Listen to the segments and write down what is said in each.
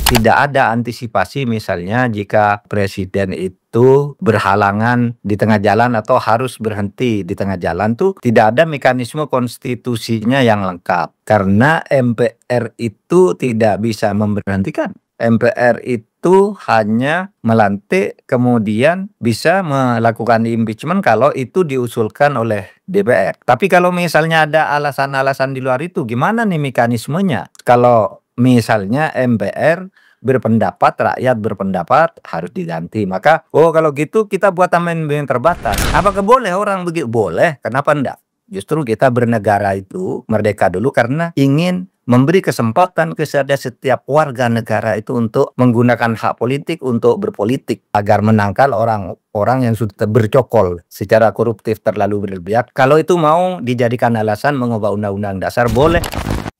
tidak ada antisipasi misalnya jika presiden itu berhalangan di tengah jalan atau harus berhenti di tengah jalan tuh tidak ada mekanisme konstitusinya yang lengkap. Karena MPR itu tidak bisa memberhentikan. MPR itu hanya melantik kemudian bisa melakukan impeachment kalau itu diusulkan oleh DPR. Tapi kalau misalnya ada alasan-alasan di luar itu gimana nih mekanismenya? Kalau misalnya MPR berpendapat, rakyat berpendapat harus diganti. Maka, oh kalau gitu kita buat amandemen terbatas. Apakah boleh orang begitu? Boleh, kenapa enggak? Justru kita bernegara itu merdeka dulu karena ingin memberi kesempatan kepada setiap warga negara itu untuk menggunakan hak politik untuk berpolitik agar menangkal orang-orang yang sudah bercokol secara koruptif terlalu berlebihan. Kalau itu mau dijadikan alasan mengubah undang-undang dasar boleh.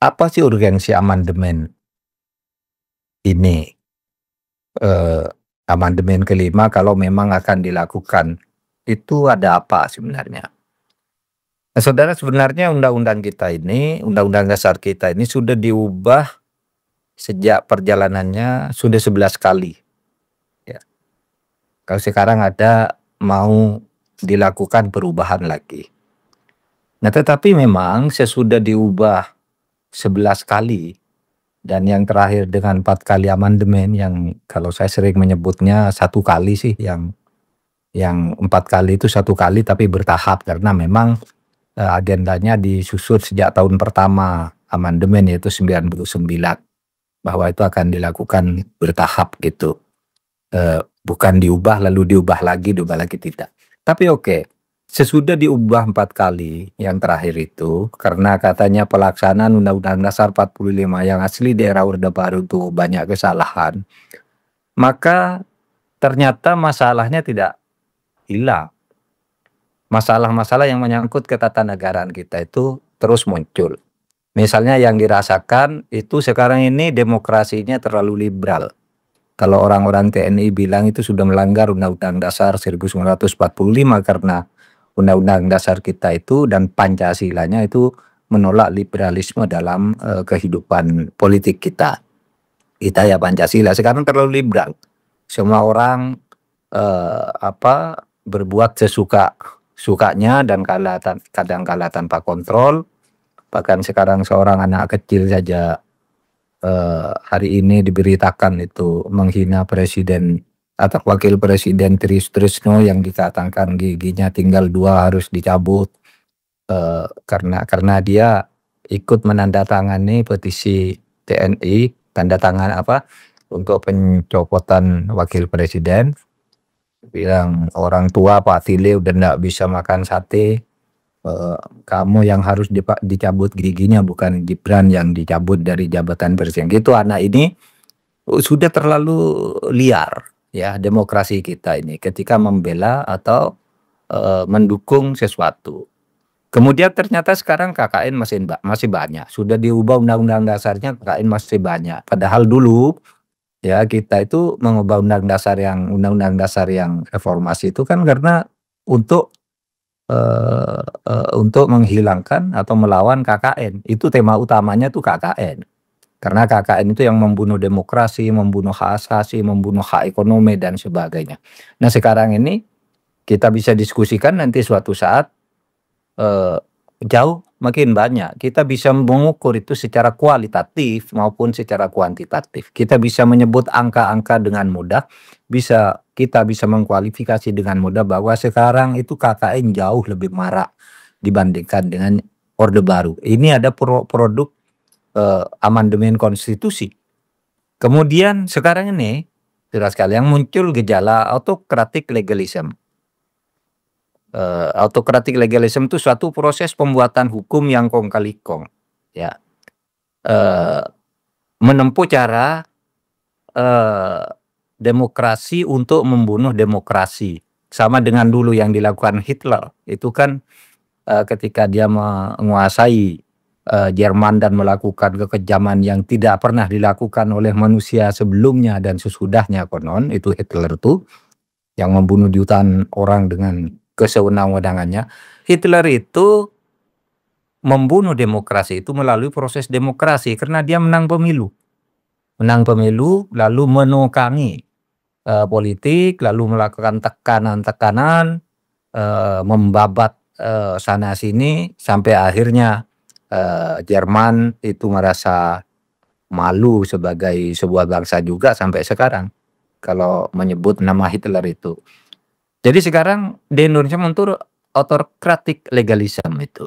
Apa sih urgensi amandemen ini? Amandemen kelima kalau memang akan dilakukan, itu ada apa sebenarnya? Nah, saudara, sebenarnya undang-undang kita ini, undang-undang dasar kita ini sudah diubah sejak perjalanannya sudah 11 kali. Ya. Kalau sekarang ada mau dilakukan perubahan lagi. Nah, tetapi memang sesudah diubah 11 kali dan yang terakhir dengan 4 kali amandemen yang kalau saya sering menyebutnya 1 kali sih, yang 4 kali itu 1 kali tapi bertahap karena memang agendanya disusun sejak tahun pertama amandemen yaitu 99 bahwa itu akan dilakukan bertahap gitu. Bukan diubah lalu diubah lagi tidak. Tapi oke, sesudah diubah 4 kali yang terakhir itu karena katanya pelaksanaan Undang-Undang Dasar 45 yang asli di era Orde Baru itu banyak kesalahan, maka ternyata masalahnya tidak hilang. Masalah-masalah yang menyangkut ketatanegaraan kita itu terus muncul. Misalnya yang dirasakan itu sekarang ini demokrasinya terlalu liberal. Kalau orang-orang TNI bilang itu sudah melanggar Undang-Undang Dasar 1945 karena Undang-Undang Dasar kita itu dan Pancasilanya itu menolak liberalisme dalam kehidupan politik kita. Kita ya Pancasila sekarang terlalu liberal. Semua orang berbuat sukanya dan kadang-kala tanpa kontrol. Bahkan sekarang seorang anak kecil saja hari ini diberitakan itu menghina presiden atau wakil presiden Trisno yang dikatakan giginya tinggal 2 harus dicabut karena dia ikut menandatangani petisi TNI tanda tangan untuk pencopotan wakil presiden. Bilang orang tua Pak Tile udah nggak bisa makan sate, kamu yang harus dicabut giginya bukan Gibran yang dicabut dari jabatan presiden. Gitu anak ini sudah terlalu liar ya demokrasi kita ini ketika membela atau mendukung sesuatu. Kemudian ternyata sekarang KKN masih banyak. Sudah diubah undang-undang dasarnya KKN masih banyak. Padahal dulu ya kita itu mengubah undang-undang dasar yang reformasi itu kan karena untuk menghilangkan atau melawan KKN. Itu tema utamanya tuh KKN. Karena KKN itu yang membunuh demokrasi, membunuh hak asasi, membunuh hak ekonomi dan sebagainya. Nah, sekarang ini kita bisa diskusikan nanti suatu saat jauh makin banyak. Kita bisa mengukur itu secara kualitatif maupun secara kuantitatif. Kita bisa menyebut angka-angka dengan mudah, kita bisa mengkualifikasi dengan mudah bahwa sekarang itu KKN jauh lebih marak dibandingkan dengan Orde Baru. Ini ada produk amandemen konstitusi. Kemudian sekarang ini saudara sekalian muncul gejala autokratik legalisme. Autokratik legalisme itu suatu proses pembuatan hukum yang kong kali kong, ya, menempuh cara demokrasi untuk membunuh demokrasi, sama dengan dulu yang dilakukan Hitler itu kan ketika dia menguasai Jerman dan melakukan kekejaman yang tidak pernah dilakukan oleh manusia sebelumnya dan sesudahnya konon itu Hitler tuh yang membunuh jutaan orang dengan kesewenang-wenangannya. Hitler itu membunuh demokrasi itu melalui proses demokrasi karena dia menang pemilu. menang pemilu lalu menukangi politik, lalu melakukan tekanan-tekanan, membabat sana sini sampai akhirnya Jerman itu merasa malu sebagai sebuah bangsa juga sampai sekarang kalau menyebut nama Hitler itu. Jadi sekarang di Indonesia muncul autocratic legalism itu.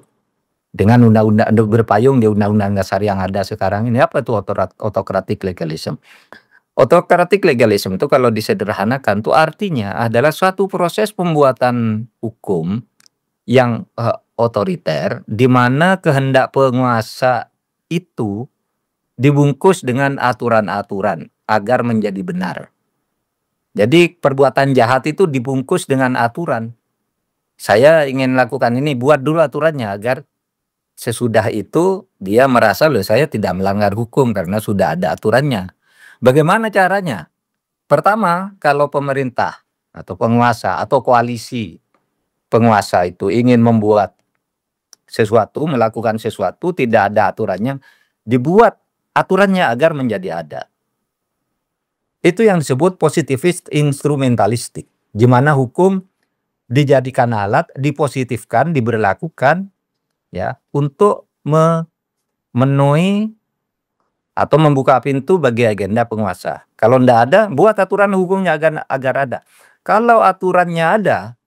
Dengan undang-undang berpayung di undang-undang dasar yang ada sekarang ini. Apa itu autocratic legalism? Autocratic legalism itu kalau disederhanakan itu artinya adalah suatu proses pembuatan hukum yang otoriter di mana kehendak penguasa itu dibungkus dengan aturan-aturan agar menjadi benar. Jadi perbuatan jahat itu dibungkus dengan aturan. Saya ingin lakukan ini, buat dulu aturannya agar sesudah itu dia merasa loh saya tidak melanggar hukum karena sudah ada aturannya. Bagaimana caranya? Pertama, kalau pemerintah atau penguasa atau koalisi penguasa itu ingin membuat sesuatu, melakukan sesuatu, tidak ada aturannya, dibuat aturannya agar menjadi ada. Itu yang disebut positivist instrumentalistik, di mana hukum dijadikan alat, dipositifkan, diberlakukan ya untuk memenuhi atau membuka pintu bagi agenda penguasa. Kalau tidak ada, buat aturan hukumnya agar ada. Kalau aturannya ada,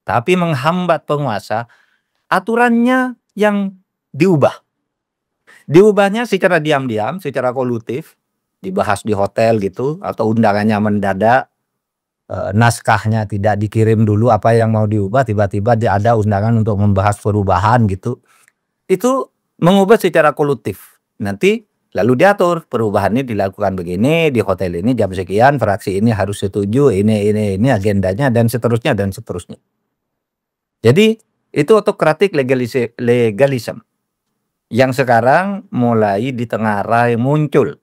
tapi menghambat penguasa, aturannya yang diubah. Diubahnya secara diam-diam, secara kolutif, dibahas di hotel gitu, atau undangannya mendadak, naskahnya tidak dikirim dulu apa yang mau diubah, tiba-tiba ada undangan untuk membahas perubahan gitu. Itu mengubah secara kolutif. Nanti lalu diatur perubahannya dilakukan begini di hotel ini jam sekian, fraksi ini harus setuju, ini agendanya dan seterusnya dan seterusnya. Jadi itu autocratic legalism yang sekarang mulai ditengarai muncul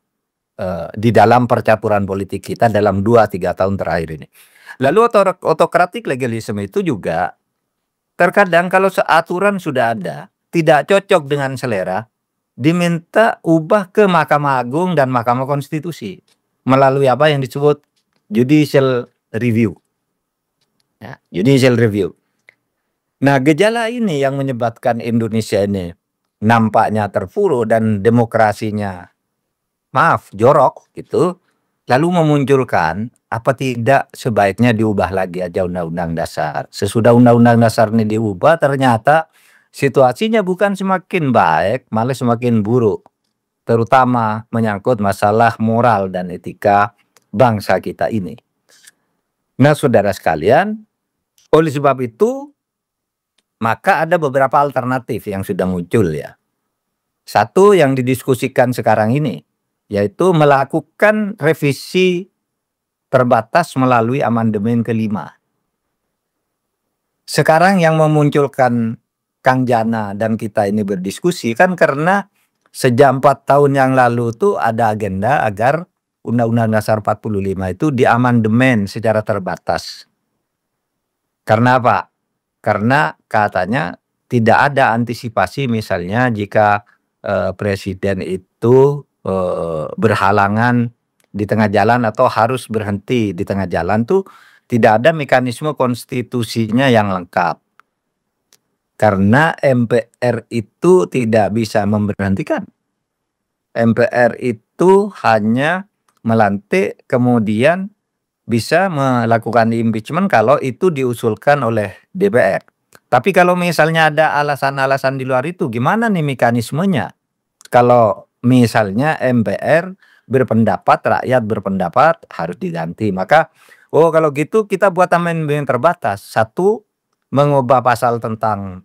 di dalam percaturan politik kita dalam 2-3 tahun terakhir ini. Lalu autocratic legalism itu juga terkadang kalau aturan sudah ada tidak cocok dengan selera, diminta ubah ke Mahkamah Agung dan Mahkamah Konstitusi melalui apa yang disebut judicial review. Ya, judicial review. Nah, gejala ini yang menyebabkan Indonesia ini nampaknya terpuruk dan demokrasinya jorok gitu. Lalu memunculkan apa tidak sebaiknya diubah lagi aja undang-undang dasar. Sesudah undang-undang dasar ini diubah ternyata situasinya bukan semakin baik, malah semakin buruk. Terutama menyangkut masalah moral dan etika bangsa kita ini. Nah, saudara sekalian, oleh sebab itu maka ada beberapa alternatif yang sudah muncul ya. Satu yang didiskusikan sekarang ini, yaitu melakukan revisi terbatas melalui amandemen ke-5. Sekarang yang memunculkan Kang Jana dan kita ini berdiskusi kan karena sejak 4 tahun yang lalu tuh ada agenda agar Undang-Undang Dasar 45 itu diamandemen secara terbatas. Karena apa? Karena katanya tidak ada antisipasi misalnya jika presiden itu berhalangan di tengah jalan atau harus berhenti di tengah jalan tuh tidak ada mekanisme konstitusinya yang lengkap. Karena MPR itu tidak bisa memberhentikan. MPR itu hanya melantik kemudian bisa melakukan impeachment kalau itu diusulkan oleh DPR. Tapi kalau misalnya ada alasan-alasan di luar itu, gimana nih mekanismenya? Kalau misalnya MPR berpendapat, rakyat berpendapat harus diganti. Maka, kalau gitu kita buat amandemen terbatas. Satu, mengubah pasal tentang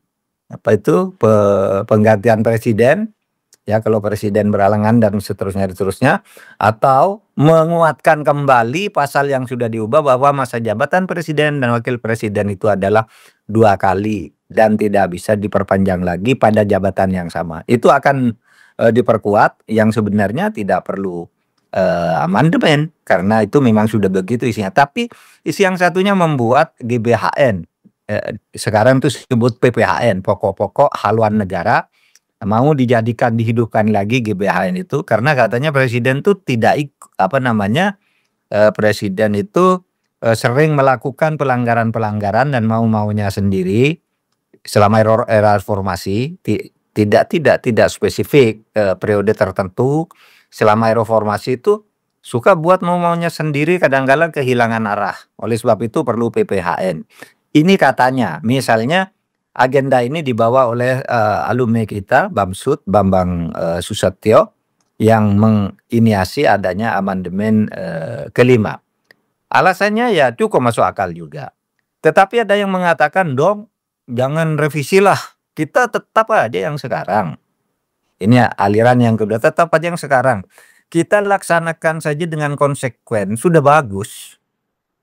penggantian presiden. Ya, kalau presiden berhalangan dan seterusnya, atau menguatkan kembali pasal yang sudah diubah bahwa masa jabatan presiden dan wakil presiden itu adalah 2 kali dan tidak bisa diperpanjang lagi pada jabatan yang sama. Itu akan diperkuat, yang sebenarnya tidak perlu amandemen karena itu memang sudah begitu isinya. Tapi isi yang satunya membuat GBHN, sekarang itu disebut PPHN, pokok-pokok haluan negara, mau dijadikan dihidupkan lagi GBHN itu karena katanya presiden tuh presiden itu, sering melakukan pelanggaran-pelanggaran dan mau-maunya sendiri selama era reformasi, tidak spesifik, periode tertentu selama reformasi itu suka buat mau-maunya sendiri, kadang-kala kehilangan arah. Oleh sebab itu perlu PPHN. Ini katanya, misalnya agenda ini dibawa oleh, alumni kita Bamsud, Bambang, Susatyo, yang menginisiasi adanya amandemen, ke-5. Alasannya ya cukup masuk akal juga. Tetapi ada yang mengatakan, "Dong, jangan revisi lah, kita tetap aja yang sekarang." Ini aliran yang kedua, tetap aja yang sekarang. Kita laksanakan saja dengan konsekuen, sudah bagus.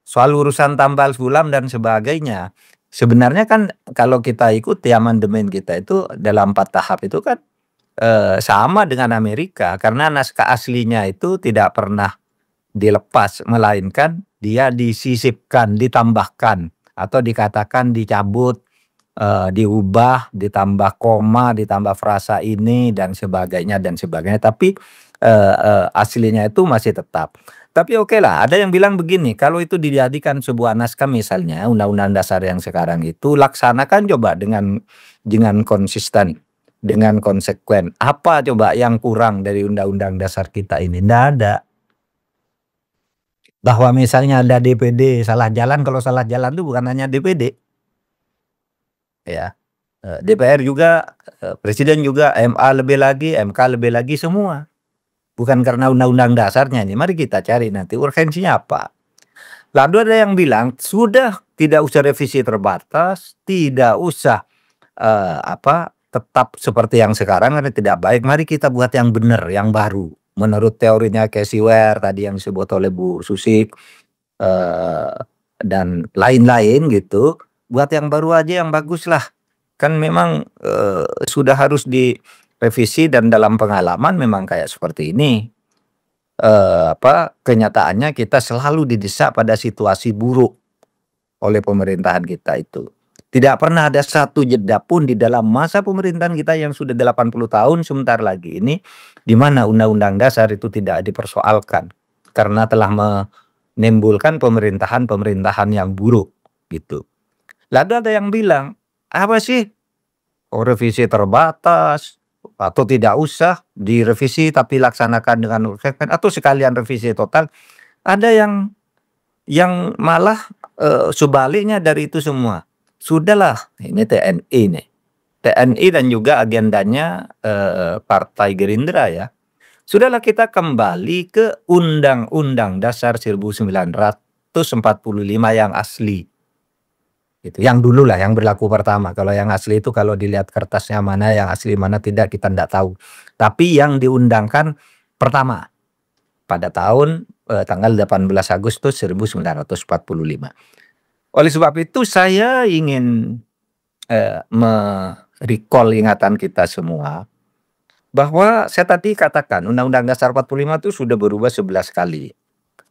Soal urusan tambal sulam dan sebagainya, sebenarnya kan kalau kita ikuti amandemen kita itu dalam 4 tahap itu kan, sama dengan Amerika karena naskah aslinya itu tidak pernah dilepas, melainkan dia disisipkan, ditambahkan, atau dikatakan dicabut, diubah, ditambah koma, ditambah frasa ini dan sebagainya dan sebagainya. Tapi, aslinya itu masih tetap. Tapi oke lah, ada yang bilang begini, kalau itu dijadikan sebuah naskah misalnya Undang-Undang Dasar yang sekarang itu, laksanakan coba dengan konsisten, dengan konsekuen. Apa coba yang kurang dari Undang-Undang Dasar kita ini? Nggak ada. Bahwa misalnya ada DPD salah jalan, kalau salah jalan itu bukan hanya DPD, ya, DPR juga, presiden juga, MA lebih lagi, MK lebih lagi, semua. Bukan karena undang-undang dasarnya ini, mari kita cari nanti urgensinya apa. Lalu ada yang bilang, sudah tidak usah revisi terbatas, tidak usah, tetap seperti yang sekarang karena tidak baik, mari kita buat yang benar, yang baru. Menurut teorinya Casey Ware tadi yang disebut oleh Bu Susi, dan lain-lain gitu, buat yang baru aja yang bagus lah. Kan memang, sudah harus direvisi dan dalam pengalaman memang kayak seperti ini. Kenyataannya kita selalu didesak pada situasi buruk oleh pemerintahan kita itu. Tidak pernah ada satu jeda pun di dalam masa pemerintahan kita yang sudah 80 tahun sebentar lagi ini, di mana Undang-Undang Dasar itu tidak dipersoalkan. Karena telah menimbulkan pemerintahan-pemerintahan yang buruk, gitu. Lalu ada yang bilang, apa sih? Revisi terbatas, atau tidak usah direvisi tapi laksanakan dengan konsekuensi, atau sekalian revisi total. Ada yang malah, sebaliknya dari itu semua. Sudahlah, ini TNI nih. TNI dan juga agendanya, Partai Gerindra ya. Sudahlah kita kembali ke Undang-Undang Dasar 1945 yang asli. Gitu, yang dulu lah, yang berlaku pertama. Kalau yang asli itu kalau dilihat kertasnya mana yang asli mana tidak kita ndak tahu. Tapi yang diundangkan pertama pada tahun, tanggal 18 Agustus 1945. Oleh sebab itu saya ingin, me-recall ingatan kita semua, bahwa saya tadi katakan Undang-Undang Dasar 45 itu sudah berubah 11 kali.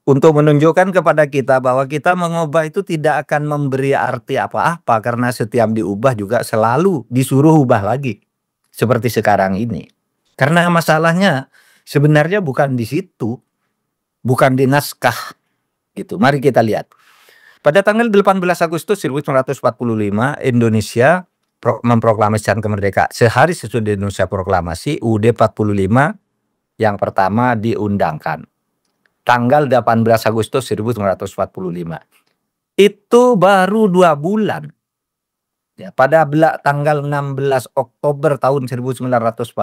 Untuk menunjukkan kepada kita bahwa kita mengubah itu tidak akan memberi arti apa-apa, karena setiap diubah juga selalu disuruh ubah lagi, seperti sekarang ini. Karena masalahnya sebenarnya bukan di situ, bukan di naskah, gitu. Mari kita lihat. Pada tanggal 18 Agustus 1945 Indonesia memproklamasikan kemerdekaan. Sehari sesudah Indonesia proklamasi, UUD 45 yang pertama diundangkan. Tanggal 18 Agustus 1945. Itu baru 2 bulan. Ya, pada tanggal 16 Oktober tahun 1945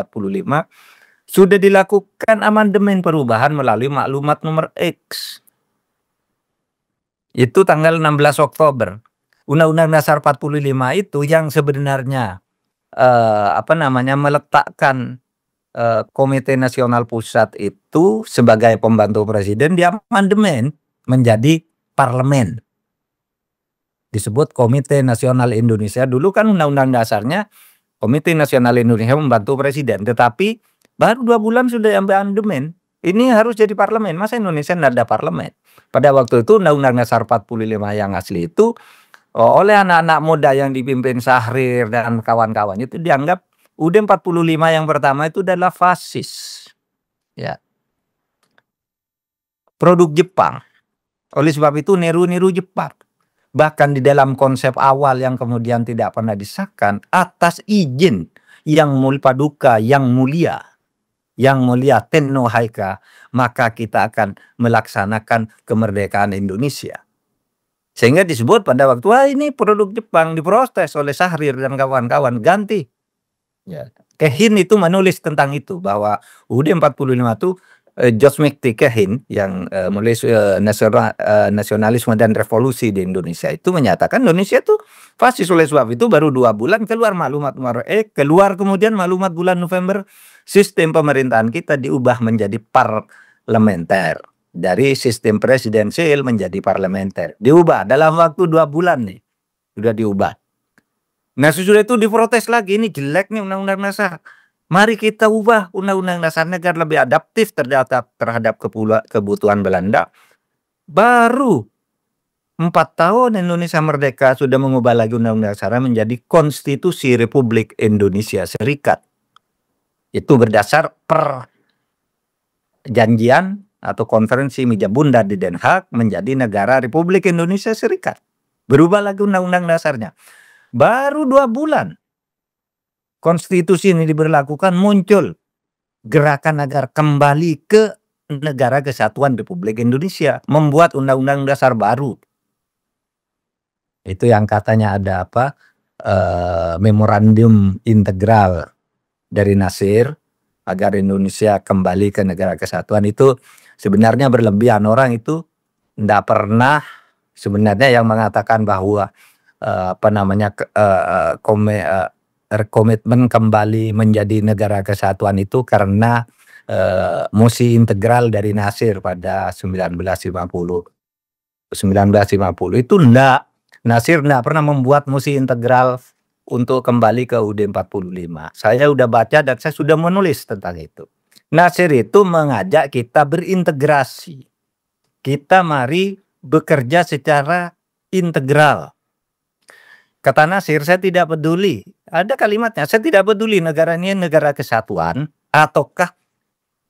sudah dilakukan amandemen perubahan melalui maklumat nomor X. Itu tanggal 16 Oktober. Undang-Undang Dasar 45 itu yang sebenarnya, meletakkan, Komite Nasional Pusat itu sebagai pembantu presiden, diamandemen menjadi parlemen. Disebut Komite Nasional Indonesia. Dulu kan Undang-Undang Dasarnya Komite Nasional Indonesia membantu presiden, tetapi baru 2 bulan sudah amandemen. Ini harus jadi parlemen, masa Indonesia tidak ada parlemen? Pada waktu itu Undang-Undang Dasar 45 yang asli itu oleh anak-anak muda yang dipimpin Syahrir dan kawan-kawan itu dianggap UUD 45 yang pertama itu adalah fasis, ya, produk Jepang. Oleh sebab itu niru-niru Jepang. Bahkan di dalam konsep awal yang kemudian tidak pernah disahkan atas izin yang paduka yang mulia Tenno Haika, maka kita akan melaksanakan kemerdekaan Indonesia. Sehingga disebut pada waktu, wah ini produk Jepang, diprotes oleh Syahrir dan kawan-kawan, ganti. Ya. Kehin itu menulis tentang itu, bahwa UUD 45 itu George McT Kehin yang menulis nasionalisme dan revolusi di Indonesia itu menyatakan Indonesia itu fasis. Oleh sebab itu baru 2 bulan keluar kemudian maklumat bulan November, sistem pemerintahan kita diubah menjadi parlementer. Dari sistem presidensial menjadi parlementer. Diubah dalam waktu 2 bulan nih. Sudah diubah. Nah sesudah itu diprotes lagi, ini jelek nih undang-undang dasar. Mari kita ubah undang-undang dasarnya agar lebih adaptif terhadap kebutuhan Belanda. Baru 4 tahun Indonesia merdeka sudah mengubah lagi undang-undang dasarnya menjadi Konstitusi Republik Indonesia Serikat. Itu berdasar perjanjian atau konferensi meja bundar di Den Haag menjadi negara Republik Indonesia Serikat. Berubah lagi undang-undang dasarnya. Baru 2 bulan konstitusi ini diberlakukan, muncul gerakan agar kembali ke negara kesatuan Republik Indonesia, membuat undang-undang dasar baru. Itu yang katanya ada memorandum integral dari Nasir agar Indonesia kembali ke negara kesatuan. Itu sebenarnya berlebihan. Orang itu tidak pernah sebenarnya yang mengatakan bahwa komitmen kembali menjadi negara kesatuan itu karena mosi integral dari Nasir pada 1950. 1950 itu enggak. Nasir enggak pernah membuat mosi integral untuk kembali ke UUD 45. Saya udah baca dan saya sudah menulis tentang itu. Nasir itu mengajak kita berintegrasi. Kita mari bekerja secara integral. Kata Nasir, saya tidak peduli. Ada kalimatnya, saya tidak peduli negara ini negara kesatuan ataukah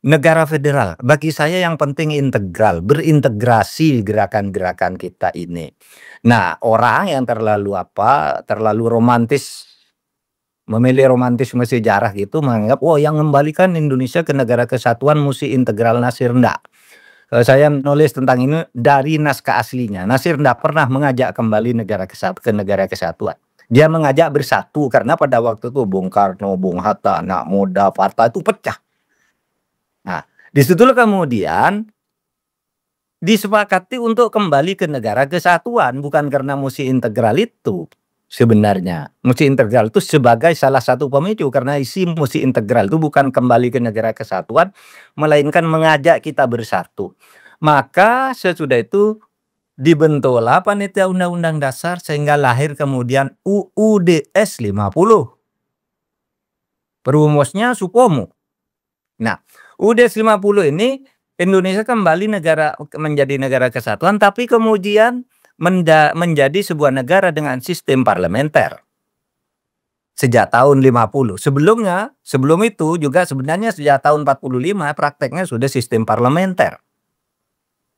negara federal. Bagi saya yang penting integral, berintegrasi gerakan-gerakan kita ini. Nah, orang yang terlalu romantis, memilih romantisme sejarah gitu, menganggap, oh yang mengembalikan Indonesia ke negara kesatuan mesti integral. Nasir enggak. Saya menulis tentang ini dari naskah aslinya. Nasir tidak pernah mengajak kembali ke negara kesatuan. Dia mengajak bersatu karena pada waktu itu Bung Karno, Bung Hatta, anak muda, partai itu pecah. Nah, disitulah kemudian disepakati untuk kembali ke negara kesatuan, bukan karena musi integral itu. Sebenarnya musi integral itu sebagai salah satu pemicu, karena isi musi integral itu bukan kembali ke negara kesatuan, melainkan mengajak kita bersatu. Maka sesudah itu dibentuklah panitia undang-undang dasar sehingga lahir kemudian UUDS 50. Perumusnya Supomo. Nah, UUDS 50 ini Indonesia kembali menjadi negara kesatuan, tapi kemudian menjadi sebuah negara dengan sistem parlementer sejak tahun 50. Sebelum itu juga sebenarnya sejak tahun 45 prakteknya sudah sistem parlementer.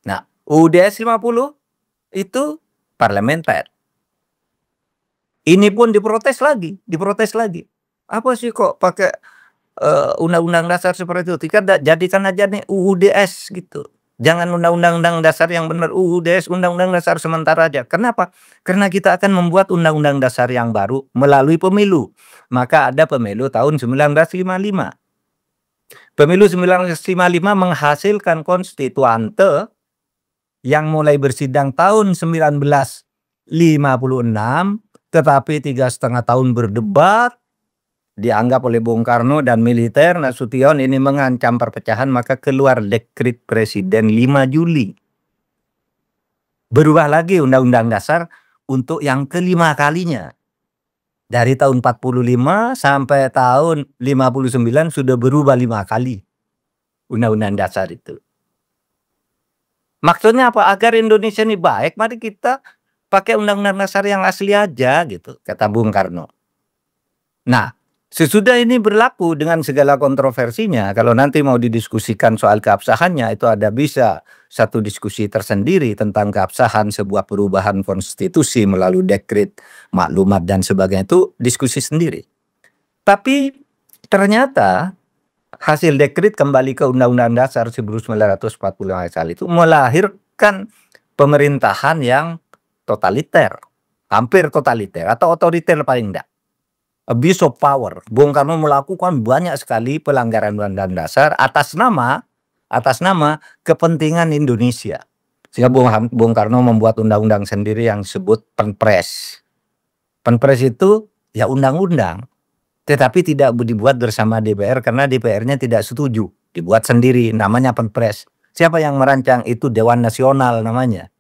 Nah, UUDS 50 itu parlementer. Ini pun diprotes lagi. Apa sih kok pakai undang-undang dasar seperti itu? Jadikan aja nih UUDS gitu. Jangan undang-undang dasar yang benar, UUDS undang-undang dasar sementara aja. Kenapa? Karena kita akan membuat undang-undang dasar yang baru melalui pemilu. Maka ada pemilu tahun 1955. Pemilu 1955 menghasilkan konstituante yang mulai bersidang tahun 1956, tetapi 3,5 tahun berdebat, dianggap oleh Bung Karno dan militer Nasution ini mengancam perpecahan, maka keluar dekret Presiden 5 Juli. Berubah lagi Undang-Undang Dasar untuk yang kelima kalinya. Dari tahun 45 sampai tahun 59 sudah berubah 5 kali Undang-Undang Dasar itu. Maksudnya apa? Agar Indonesia ini baik, mari kita pakai Undang-Undang Dasar yang asli aja gitu, kata Bung Karno. Nah, Sesudah ini berlaku dengan segala kontroversinya, kalau nanti mau didiskusikan soal keabsahannya, itu ada bisa satu diskusi tersendiri tentang keabsahan sebuah perubahan konstitusi melalui dekret, maklumat, dan sebagainya, itu diskusi sendiri. Tapi ternyata hasil dekret kembali ke Undang-Undang Dasar 1945 ayat 1 itu melahirkan pemerintahan yang totaliter, hampir totaliter atau otoriter paling enggak. Abuse of power. Bung Karno melakukan banyak sekali pelanggaran Undang-Undang Dasar atas nama kepentingan Indonesia. Sehingga Bung Karno membuat undang-undang sendiri yang disebut Penpres. Penpres itu ya undang-undang, tetapi tidak dibuat bersama DPR karena DPR-nya tidak setuju. Dibuat sendiri, namanya Penpres. Siapa yang merancang? Itu Dewan Nasional namanya.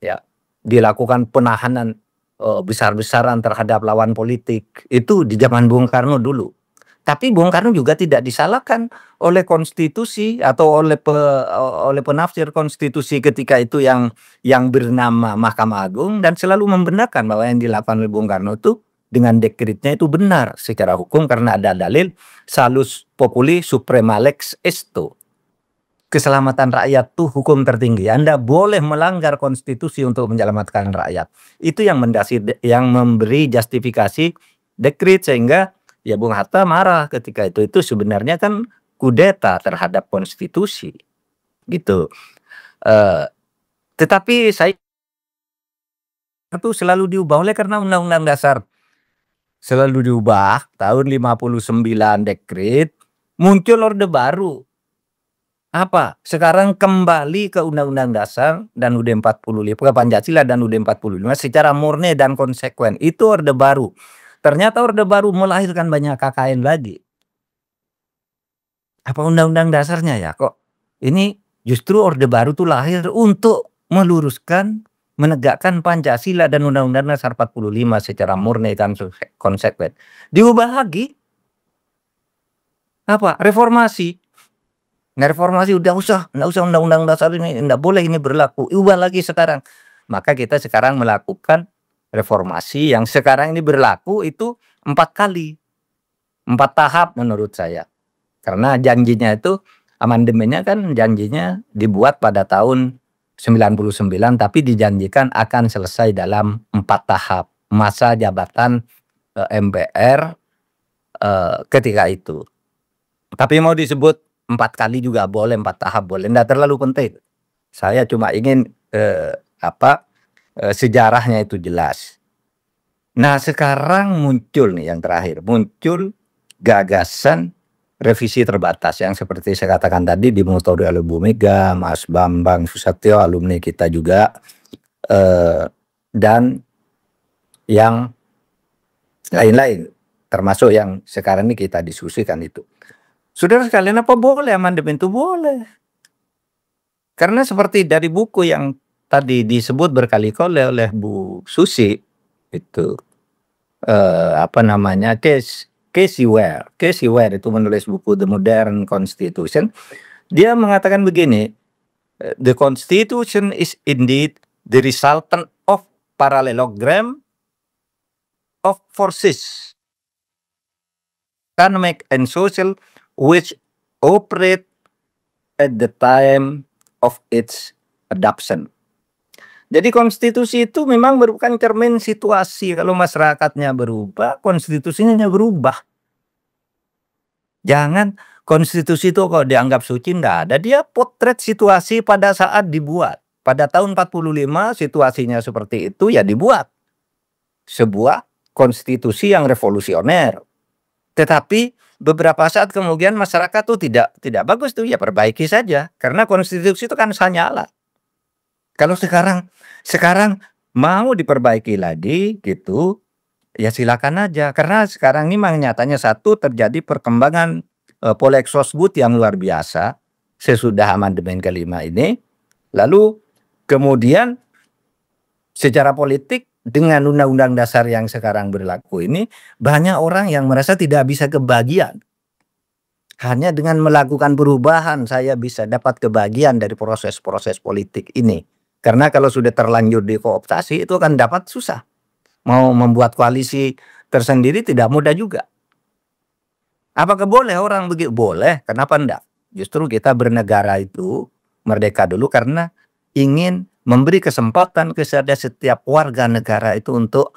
Ya, dilakukan penahanan besar-besaran terhadap lawan politik. Itu di zaman Bung Karno dulu. Tapi Bung Karno juga tidak disalahkan oleh konstitusi atau oleh penafsir konstitusi ketika itu yang bernama Mahkamah Agung, dan selalu membenarkan bahwa yang dilakukan oleh Bung Karno itu dengan dekretnya itu benar secara hukum karena ada dalil salus populi suprema lex esto. Keselamatan rakyat tuh hukum tertinggi. Anda boleh melanggar konstitusi untuk menyelamatkan rakyat. Itu yang memberi justifikasi dekret, sehingga ya Bung Hatta marah ketika itu. Itu sebenarnya kan kudeta terhadap konstitusi. Gitu. Tetapi saya itu selalu diubah oleh karena Undang-Undang Dasar selalu diubah. Tahun 59 dekret, muncul orde baru. Apa? Sekarang kembali ke Undang-Undang Dasar dan UUD 45, ke Pancasila dan UUD 45 secara murni dan konsekuen. Itu orde baru. Ternyata orde baru melahirkan banyak KKN lagi. Apa Undang-Undang Dasarnya ya? Kok ini justru orde baru tuh lahir untuk meluruskan, menegakkan Pancasila dan Undang-Undang Dasar 45 secara murni dan konsekuen. Diubah lagi. Apa? Reformasi. Nah, reformasi nggak usah Undang-Undang Dasar ini, nggak boleh ini berlaku, ubah lagi sekarang. Maka kita sekarang melakukan reformasi yang sekarang ini berlaku itu 4 kali, 4 tahap menurut saya. Karena janjinya itu, amandemennya kan janjinya dibuat pada tahun 99, tapi dijanjikan akan selesai dalam 4 tahap masa jabatan MPR ketika itu. Tapi mau disebut 4 kali juga boleh, 4 tahap boleh, enggak terlalu penting. Saya cuma ingin sejarahnya itu jelas. Nah, sekarang muncul nih yang terakhir, muncul gagasan revisi terbatas yang seperti saya katakan tadi dimotori oleh Bu Mega, Mas Bambang Susatyo, alumni kita juga, dan yang lain-lain, termasuk yang sekarang ini kita diskusikan itu. Saudara sekalian, apa boleh amandemen itu? Boleh. Karena seperti dari buku yang tadi disebut berkali-kali oleh Bu Susi, itu Casey Ware itu menulis buku The Modern Constitution. Dia mengatakan begini, the Constitution is indeed the resultant of parallelogram of forces, economic and social, which operate at the time of its adoption. Jadi konstitusi itu memang merupakan cermin situasi. Kalau masyarakatnya berubah, konstitusinya berubah. Jangan konstitusi itu kok dianggap suci, enggak ada. Dia potret situasi pada saat dibuat. Pada tahun 45 situasinya seperti itu, ya dibuat sebuah konstitusi yang revolusioner. Tetapi beberapa saat kemudian masyarakat tuh tidak bagus tuh, ya perbaiki saja, karena konstitusi itu kan hanya alat. Kalau sekarang mau diperbaiki lagi gitu, ya silakan aja, karena sekarang ini memang nyatanya satu terjadi perkembangan Polexosbud yang luar biasa sesudah amandemen kelima ini. Lalu kemudian secara politik dengan Undang-Undang Dasar yang sekarang berlaku ini, banyak orang yang merasa tidak bisa kebagian. Hanya dengan melakukan perubahan saya bisa dapat kebagian dari proses-proses politik ini. Karena kalau sudah terlanjur dikooptasi itu akan dapat susah. Mau membuat koalisi tersendiri tidak mudah juga. Apakah boleh orang begitu? Boleh, kenapa enggak? Justru kita bernegara itu merdeka dulu karena ingin memberi kesempatan kepada setiap warga negara itu untuk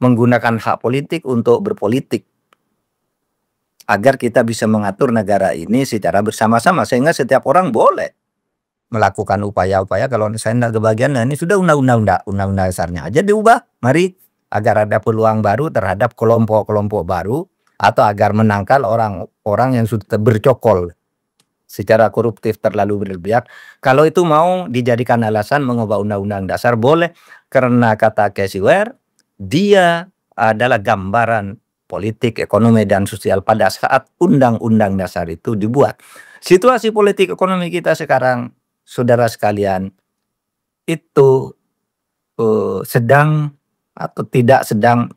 menggunakan hak politik untuk berpolitik. Agar kita bisa mengatur negara ini secara bersama-sama sehingga setiap orang boleh melakukan upaya-upaya kalau saya enggak kebagian, nah ini sudah undang-undang dasarnya aja diubah. Mari agar ada peluang baru terhadap kelompok-kelompok baru atau agar menangkal orang-orang yang sudah bercokol secara koruptif terlalu berlebihan. Kalau itu mau dijadikan alasan mengubah undang-undang dasar boleh karena kata Casey Ware dia adalah gambaran politik, ekonomi dan sosial pada saat undang-undang dasar itu dibuat. Situasi politik ekonomi kita sekarang, saudara sekalian, itu sedang atau tidak sedang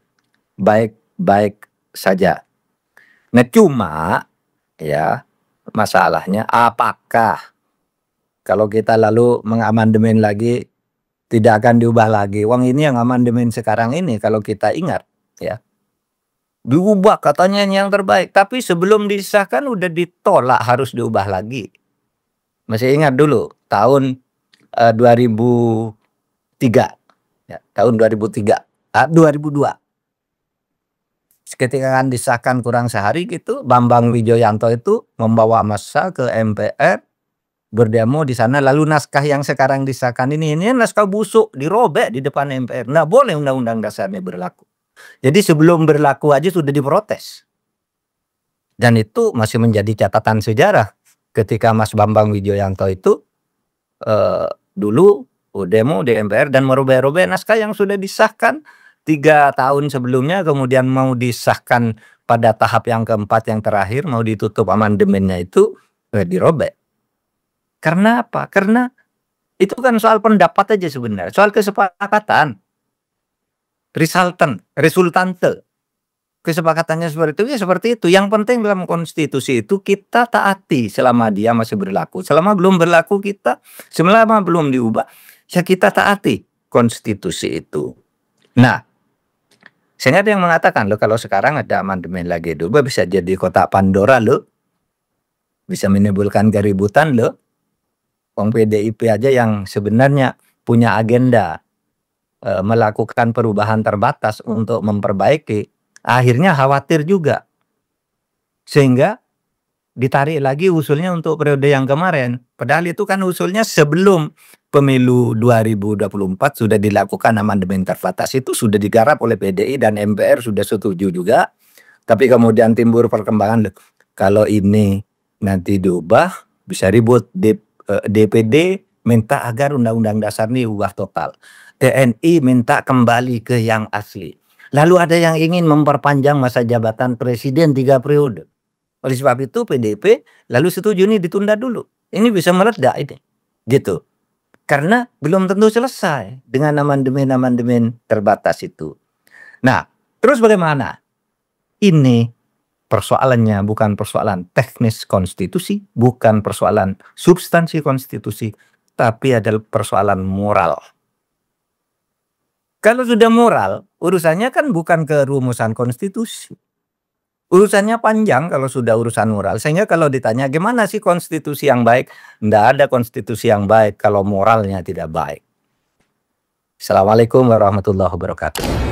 baik-baik saja. Nah, cuma ya masalahnya apakah kalau kita lalu mengamandemen lagi tidak akan diubah lagi. Wong ini yang amandemen sekarang ini kalau kita ingat ya. Diubah katanya yang terbaik, tapi sebelum disahkan udah ditolak harus diubah lagi. Masih ingat dulu tahun 2003 ya, tahun 2003, 2002. Ketika kan disahkan kurang sehari gitu, Bambang Wijoyanto itu membawa massa ke MPR, berdemo di sana, lalu naskah yang sekarang disahkan ini naskah busuk, dirobek di depan MPR. Nah, boleh undang-undang dasarnya berlaku. Jadi sebelum berlaku aja sudah diprotes. Dan itu masih menjadi catatan sejarah ketika Mas Bambang Wijoyanto itu dulu demo di MPR dan merubah-rubah naskah yang sudah disahkan 3 tahun sebelumnya, kemudian mau disahkan pada tahap yang keempat yang terakhir, mau ditutup amandemennya itu dirobek. Karena apa? Karena itu kan soal pendapat aja sebenarnya, soal kesepakatan. Resultante. Kesepakatannya seperti itu, ya seperti itu. Yang penting dalam konstitusi itu kita taati selama dia masih berlaku. Selama belum berlaku selama belum diubah, ya kita taati konstitusi itu. Nah, sehingga ada yang mengatakan, loh kalau sekarang ada amandemen lagi diubah bisa jadi kotak Pandora loh. Bisa menimbulkan keributan loh. Wong PDIP aja yang sebenarnya punya agenda melakukan perubahan terbatas untuk memperbaiki, akhirnya khawatir juga. Sehingga ditarik lagi usulnya untuk periode yang kemarin. Padahal itu kan usulnya sebelum pemilu 2024 sudah dilakukan amandemen terbatas, itu sudah digarap oleh PDI dan MPR sudah setuju juga. Tapi kemudian timbul perkembangan, kalau ini nanti diubah bisa ribut. DPD minta agar undang-undang dasar ini ubah total. TNI minta kembali ke yang asli. Lalu ada yang ingin memperpanjang masa jabatan presiden 3 periode. Oleh sebab itu PDIP lalu setuju ini ditunda dulu. Ini bisa meledak ini. Gitu. Karena belum tentu selesai dengan amandemen-amandemen terbatas itu. Nah, terus bagaimana? Ini persoalannya bukan persoalan teknis konstitusi, bukan persoalan substansi konstitusi, tapi adalah persoalan moral. Kalau sudah moral, urusannya kan bukan ke rumusan konstitusi. Urusannya panjang kalau sudah urusan moral. Sehingga kalau ditanya gimana sih konstitusi yang baik? Tidak ada konstitusi yang baik kalau moralnya tidak baik. Assalamualaikum warahmatullahi wabarakatuh.